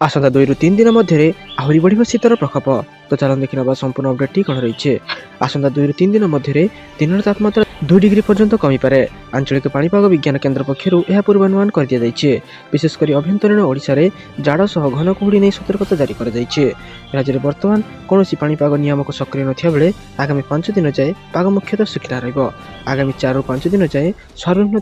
आसंता 2 ରୁ 3 दिन मध्य आहरी बढ़ शीतर प्रकोप। तो चलन देखी ना संपूर्ण अपडेट कौन रही। आसंता 2 ରୁ 3 दिन मध्य दिन तापमात्रा 2 डिग्री पर्यंत कमीपे। आंचलिक पाणीपाग विज्ञान केन्द्र पक्षर यह पूर्वानुमान कर दि जाइए। विशेषकर अभ्यंतरीण ओडिशा रे जाड़ सह घन कुहुड़ी नहीं सतर्कता जारी कर राज्य में बर्तमान कौन पाणीपाग नियामक सक्रिय नथिया बेले आगामी 5 दिन जाए पाग मुख्यतः शुखला रहिबो। आगामी 4 ରୁ 5 दिन जाए सर्वनिम्न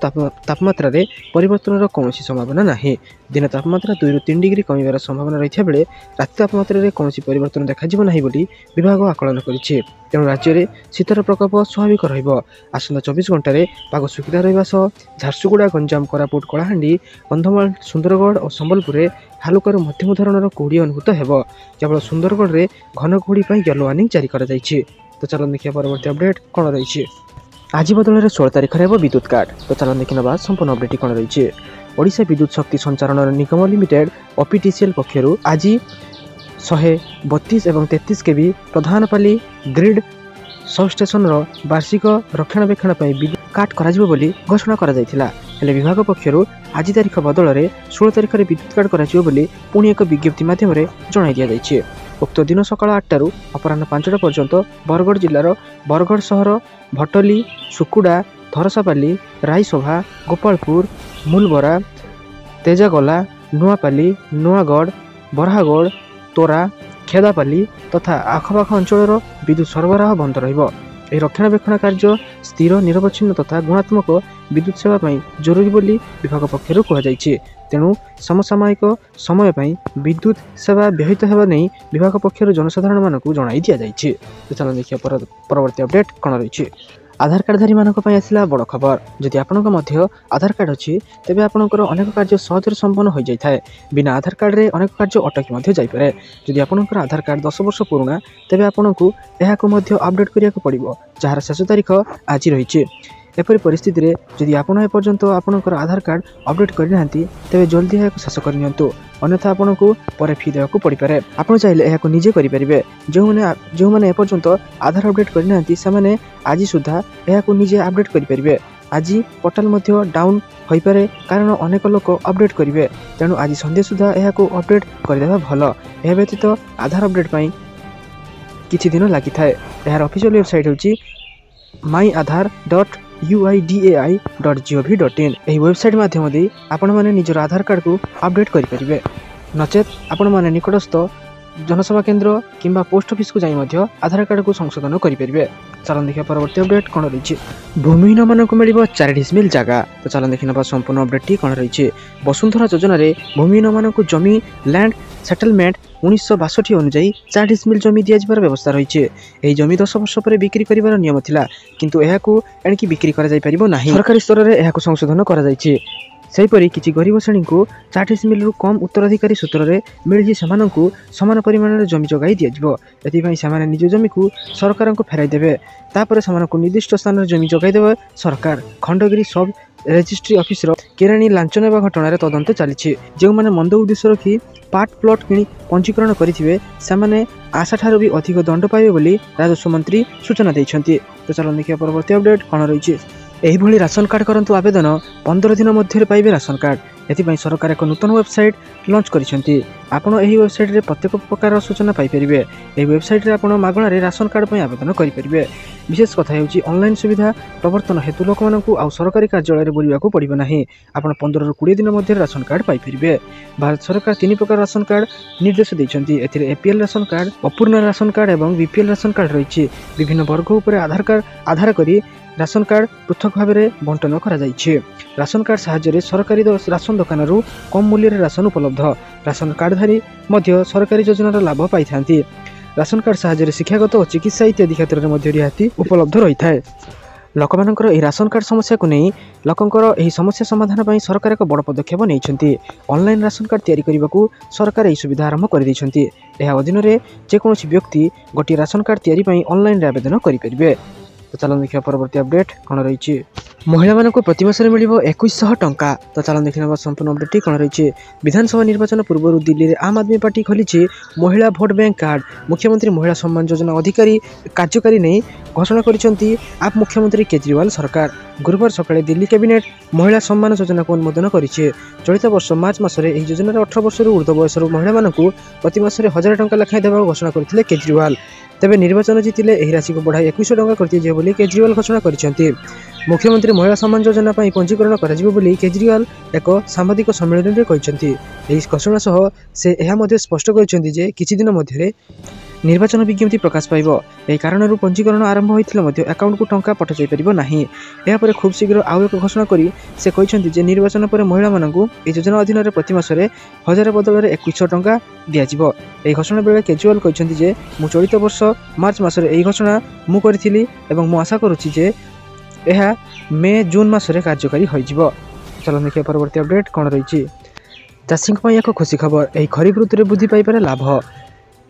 तापमात्रा रे परिवर्तन कौन संभावना नहीं। दिन तापमात्रा 2 ରୁ 3 डिग्री कमिबार संभावना रही बेले राति तापमात्रा रे कौन परिवर्तन देखा नहीं बोली विभाग आकलन करिछि। तेणु राज्य में शीतर प्रकोप स्वाभाविक रहिबो। आसंता 24 घंटा पाग शुखला रहिबा सह झारसुगुड़ा, गंजाम, कोरापुट, कलाहांडी, कंधमाल, सुंदरगढ़ और संबलपुर में हालुकार मध्यम धरणर कुहुड़ी अनुभूत हेबो। केवल सुंदरगढ़ में घन कुहुड़ी पर येलो वार्निंग जारी कर जाइछि। तो चलन देखिए परवर्ती अपडेट कौन रही। आज बदल 16 तारिख में विद्युत काट। तो चलन देखी ना संपूर्ण अपडेट कौन रही। ओडिशा विद्युत शक्ति संचारण निगम लिमिटेड ओपीटीसीएल पक्षर आज 132 और 33 केवी प्रधानपाली ग्रिड सबस्टेशन वार्षिक रक्षणाबेक्षण विद्युत काट करा बोली घोषणा करा जायथिला। हेले विभाग पक्षर आज तारिख बदल में 16 तारिख में विद्युत काट करा बोली पुणी एक विज्ञप्ति माध्यम जणाई दिया जायछि। उक्त दिन सकाळ 8 ରୁ अपराह्न 5टा पर्यंत बरगढ़ जिलार बरगढ़ सहर, भटली, सुकुड़ा, थरसापाली, रायसभा, गोपालपुर, मूलबरा, तेजागला, नुआपाली, नुआगढ़, बरहागढ़, तोरा, खेदापाली तथा आखपाख अंचल विद्युत सरबराह बंद रहिबो। यह रक्षणाबेक्षण कार्य स्थिर, निरवच्छिन्न तथा गुणात्मक विद्युत सेवा जरूरी बोली विभाग पक्षर कहुଯାଇଛି। तेणु समसामयिक समय विद्युत सेवा ब्याहत होगा नहीं विभाग पक्षर जनसाधारण मानक जणाई दि जाइए। तो चलो देखिए परवर्ती अपडेट कौन रही। आधार कार्डधारी मानक आसला बड़ खबर। जदि आपनक मध्य आधार कार्ड अच्छी तेबे आपनकर अनेक कार्य सहजरे संपन्न हो जाए। बिना आधार कार्ड रे अनेक कार्य अटकी मध्य जाइपरे। जदि आपनकर आधार कार्ड 10 वर्ष पुराना तेबे आपनकु एहाको मध्य अपडेट करिया पड़िबो, जार शेष तारीख आज रही। एपरी परिस्थिति रे जदि आपण एपर्यंत आपनकर आधार कार्ड अपडेट करना तेबे जल्दी एहाको शेष करनियंतु, अन्यथा आपनकु परे फी देवाकू पड़ी पारे। आपण चाहिले एहाको निजे करि परिबे। जो माने एपर्यंत आधार अपडेट करना सेमाने आज सुधा एहाको निजे अपडेट करि परिबे। आज पोर्टाल मध्य डाउन होई पारे कारण अनेक लोक अपडेट करिवे। तेणु आज संध्या सुधा एहाको अपडेट करदेबा भलो। एहा व्यतीत आधार अपडेट पई किछि दिन लागि थाए। एहार ऑफिशियल वेबसाइट होची myAadhar.uidai.gov.in। एही वेबसाइट माध्यम दे आपण माने निजर आधार कार्ड को अपडेट करि परिबे। नचेत आपण माने निकटस्थ जनसेवा केन्द्र किंबा पोस्ट ऑफिस को जाई मध्य आधार कार्ड को संशोधन करि परिबे। चलन देखिए परवर्ती अपडेट कौन रही। भूमिहीन मानक मिलिबो 4 डिसमिल जगह। तो चलन देखिए संपूर्ण अपडेट टी कौन रही। वसुंधरा योजना रे भूमिहीन मानक जमी लैंड सेटलमेंट 1962 अनुଯାयी 4 डिसमिल जमी दिया जिबार व्यवस्था रही। यही जमी 10 वर्ष पर बिक्री करिवार नियम थिला, किंतु एहाकू एणकी बिक्री करा जाय परिबो नाही। सरकारी स्तर रे एहाकू संशोधन करा जायछि। सेहीपरि किछि गरीब श्रेणी को 4 डिसमिल रु कम उत्तराधिकारी सूत्र में मिली सेमानंकु समान परिमाण में जमी जगाई दिज्व। एथिपाई सेमाने निज जमी को सरकार को फेराई देबे। तापर सेमानंकु निर्दिष्ट स्थान में जमी जगाई देबे सरकार। खंडगिरी सब रेजिस्ट्री ऑफिस केराणी लांच नेबा घटना तदंत चली। जो मैंने मंद उद्देश्य रखी पार्ट प्लॉट किणी पंजीकरण करिथिबे सेमाने आशा ठारू भी अधिक दंड पाइबे बोली राजस्व मंत्री सूचना दैछन्ति। तो चलो देखिए परवर्ती अपडेट कौन रही। एहिभଳି राशन कार्ड करंतु आवेदन 15 दिन मध्य पाइबे राशन कार्ड। एथिपाई सरकार एक नूतन वेबसाइट लॉन्च करिसेंती। आपण एही वेबसाइट रे प्रत्येक प्रकार सूचना पाई परिबे। एही वेबसाइट रे आपण मागणा रे राशन कार्ड पय आवेदन करि परिबे। विशेष कथा हेउची ऑनलाइन सुविधा प्रवर्तन हेतु लोक मानकु आ सरकारी कार्यालय रे बुलिबाकू पड़िबो नाही। आपण 15 ରୁ 20 दिन मध्य राशन कार्ड पाई परिबे। भारत सरकार 3 प्रकार राशन कार्ड निर्देश दैछन्ती। एथिरे एपीएल राशन कार्ड, अपूर्ण राशन कार्ड एवं बीपीएल राशन कार्ड रहिछि। विभिन्न वर्ग उपरे आधार करी राशन कार्ड पृथक भाव में बंटन करा जाइछे। राशन कार्ड साहाय्य सरकारी राशन दुकान रु कम मूल्य राशन उपलब्ध। राशन कार्डधारी मध्य सरकारी योजनार लाभ पाई थांती। राशन कार्ड साहाय्य शिक्षागत और चिकित्सा इत्यादि क्षेत्र में रिहाती उपलब्ध रही है। लोकमानकर एही राशन कार्ड समस्या को नहीं लोकंकर एही समस्या समाधान पर सरकार एक बड़ पदक्षेप नहीं। ऑनलाइन राशन कार्ड तैयारी करने को सरकार यह सुविधा आरंभ कर दैछन्ति। एहा अधीन रे जेकोसी व्यक्ति गोटे राशन कार्ड तैयारी पई ऑनलाइन आवेदन करिपरिबे। तो चलो देखिए परवर्ती अपडेट कौन रही। महिला मानक प्रति मास मिल 2100 टंका। तो चलो देखिए संपूर्ण अपडेट कौन रही। विधानसभा निर्वाचन पूर्व दिल्ली में आम आदमी पार्टी खोली महिला भोट बैंक कार्ड। मुख्यमंत्री महिला सम्मान योजना अधिकारी कार्यकारी नहीं घोषणा କରିଛନ୍ତି आप मुख्यमंत्री केजरीवाल सरकार। गुरुवार सकाळे दिल्ली कैबिनेट महिला सम्मान योजना को अनुमोदन करिछि। चलित वर्ष मार्च मासरे एही योजनार 18 वर्ष ऊर्ध्व बयसर महिला मानकु प्रति मासरे 1000 टंका लाखाए देबाक घोषणा करथिले केजरीवाल। तेबे निर्वाचन जीतिले एही राशि को बढ़ाई 2100 टंका करथिजे बोली केजरीवाल घोषणा करिसेंती। मुख्यमंत्री महिला सम्मान योजना पई पंजीकरण कराजिबो बोली केजरीवाल एक साम्बादिक सम्मेलन रे कहिसेंती। एही घोषणा सह से एहा मध्ये स्पष्ट करिसेंती जे किछि दिन मध्ये निर्वाचन विज्ञप्ति प्रकाश पाइब। एही कारणरू पंजीकरण आरंभ होइथिले मध्ये अकाउंट को टंका पठाई परिबो नाही। एहा परे खूब शीघ्र आउ एक घोषणा करी से कहिसेंती जे निर्वाचन पर महिला मानकु एही योजना अधीन रे प्रति मासरे 1000 बदल रे 2100 टंका दिया जिवो। एही घोषणा बेले केजरीवाल कहिसेंती जे मु चलित वर्ष मार्च मासरे एही घोषणा मु करिथिली एवं मु आशा करूछि जे एहा मे जून मासरे कार्यकारी होई जिवो। चलो देखिए परवर्ती अपडेट कोन रहिछि। चाषी पई एक खुशी खबर। एही खरीफ ऋतु रे वृद्धि पाई पारे लाभ।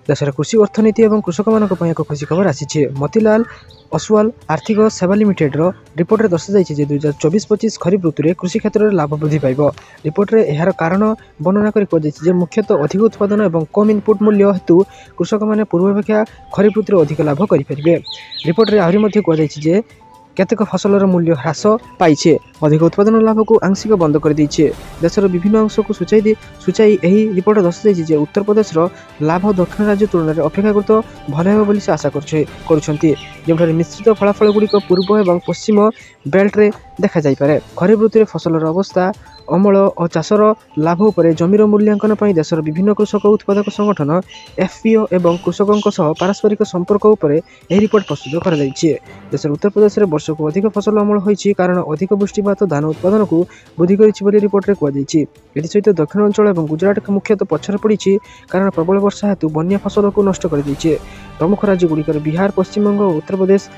देशर कृषि अर्थनीति और कृषक मानक पई एक खुशी खबर आसी। मोतीलाल ओसवाल आर्थिक सेवा लिमिटेड रो रिपोर्ट रे दर्शाई जे 2024-25 खरीफ ऋतु रे कृषि क्षेत्र में लाभ वृद्धि पाइब। रिपोर्ट रे एहार कारण वर्णना करि कहै जे मुख्यतः अधिक उत्पादन और कम इनपुट मूल्य हेतु कृषक माने पूर्वापेक्षा खरीफ ऋतु रे अधिक लाभ करि परिबे। रिपोर्ट रे आहुरी मध्ये कहै जे केतक फसलर मूल्य ह्रास पाइछे, अधिक उत्पादन लाभ को आंशिक बंद कर दैछे। देशर विभिन्न अंश को सूचाई एही रिपोर्ट दर्शाई जे उत्तर प्रदेश रो लाभ दक्षिण राज्य तुलना रे अपेक्षाकृत भल हेबो बोली से आशा करुछंती। जेमठारे मिश्रित फलाफल गुड़िक पूर्व एवं पश्चिम बेल्ट रे देखा जाई पारे। खरीफ ऋतु रे फसलर अवस्था, अमल और चाषर लाभ उपरे जमीर मूल्यांकन पई देशर विभिन्न कृषक उत्पादक संगठन एफपीओ एवं कृषकों सह पारस्परिक संपर्क उपरे एही रिपोर्ट प्रस्तुत करा जायछि। देशर उत्तर प्रदेश रे वर्ष को अधिक फसल अमल होइछि कारण अधिक वृष्टिपात धान उत्पादन को वृद्धि करिछि बोली रिपोर्ट रे कहै जायछि। एथि सहित दक्षिण अंचल एवं गुजरात के मुख्यतः पछर पड़िछि कारण प्रबल वर्षा हेतु बन्या फसल को नष्ट कर दैछि। प्रमुख राज्य गुड़िकर बिहार, पश्चिम बंग, उत्तर प्रदेश,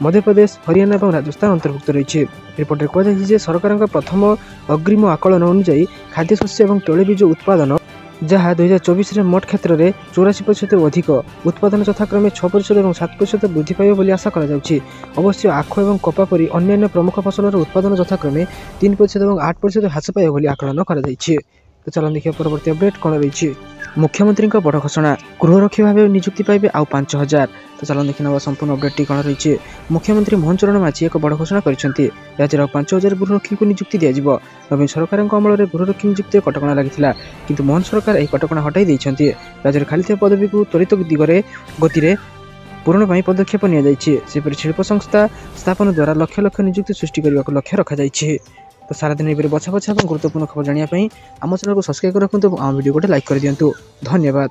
मध्य प्रदेश, हरियाणा और राजस्थान अंतर्भुक्त रही। रिपोर्ट में कहुई सरकार प्रथम अग्रिम आकलन अनुसार खाद्यशस्य और तैलबीज उत्पादन जहाँ 2024 रे मोट क्षेत्र में 84% अधिक उत्पादन यथाक्रमे 6% और 7% वृद्धि पाइब बोली आशा करा जाउछि। अवश्य आख और कपा परी अन्य प्रमुख फसलर उत्पादन यथाक्रमे 3% और 8% ह्रास पाइब बोली आकलन करा जाइछि। तो चलो देखिए परवर्ती अपडेट कौन रही। मुख्यमंत्री बड़ घोषणा, गृहरक्षी भाव नियुक्ति पाइबे आउ 5000। तो चलो देखि नवा संपूर्ण अपडेट कौन रही। मुख्यमंत्री मोहन चरण माझी एक बड़ घोषणा करछन्ती। राज्यर 5000 गृहरक्षी को नियुक्ति दिया जिवो। नवीन सरकार अमल में गृहरक्षी नियुक्ति कटकणा लगिथिला किंतु मोहन सरकार यह कटकणा हटाई दैछन्ती। राज्यर खाली ଥିବା पदवी को त्वरित गति पूरण पाई पदक्षेप निया जाइछि। सेपरि शिल्प संस्था स्थापन द्वारा लक्ष लक्ष नियुक्ति सृष्टि करने को लक्ष्य रखा जाइछि। तो सारा दिन बछा बछा गुरुत्वपूर्ण खबर जानिया आम चैनल को सब्सक्राइब रखुँ और वीडियो को लाइक कर दिंतु। धन्यवाद।